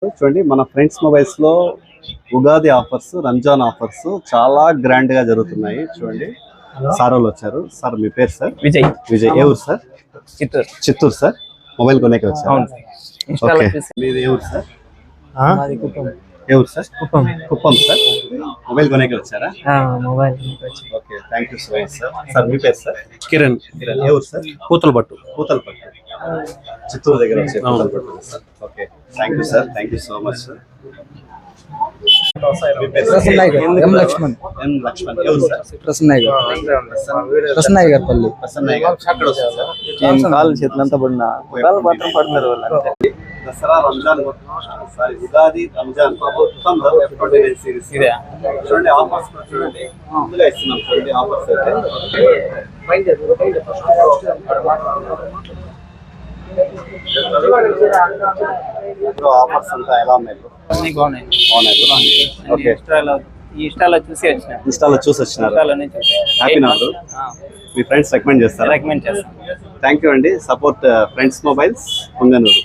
చూడండి మన friends mobiles లో ఉగాది ఆఫర్స్, రంజాన్ ఆఫర్స్ చాలా గ్రాండ్ గా జరుగుతున్నాయి. చూడండి సార్ వాళ్ళు వచ్చారు. సార్ మీ పేరు సార్? విజయ్. విజయ్ ఏ ఊరు sir? Chittoor. Chittoor sir. Mobile కొనేకి వచ్చారు. ఓకే, మీది ఏ ఊరు సార్? ఏ ఊరు సార్? కుప్పం సార్. మొబైల్ కొనేకి వచ్చారా? Mobile. Okay, thank you so much sir. Sir మీ పేరు సార్? కిరణ్. కిరణ్ ఏ ఊరు సార్? పూతలపట్టు. పూతలపట్టు, చిత్తూరు దగ్గర వచ్చే Puthalapattu sir. Okay, thank you sir. Thank you so much sir. M Lakshman. M Lakshman ఏ ఊరు సార్? ప్రసన్నయ్య గారు పల్లి. ప్రసన్నయ్య గారు ఎక్కడ వస్తారు సార్? నేను కాళ్ళు చేతులంతా పడినా మాత్రం పడతారు వాళ్ళు. దసరా, రంజాన్, సారీ ఉగాది, రంజాన్ మొత్తం F29 సిరీస్ ఇదే చూడండి. ఆఫర్స్ చూడండి, ముందుగా ఇస్తున్నాం చూడండి ఆఫర్స్ అయితే. ఆఫర్స్ అంతా ఎలా ఉన్నాయి? బాగున్నాయి. ఓకే, ఇన్స్టాలో చూసి వచ్చిన. ఇన్స్టాలో చూసి వచ్చినారు. హ్యాపీ నాకు మీ ఫ్రెండ్స్ రికమెండ్ చేస్తారు. రికమెండ్ చేస్తాను. థ్యాంక్ యూ అండి. Support friends mobiles Punganur.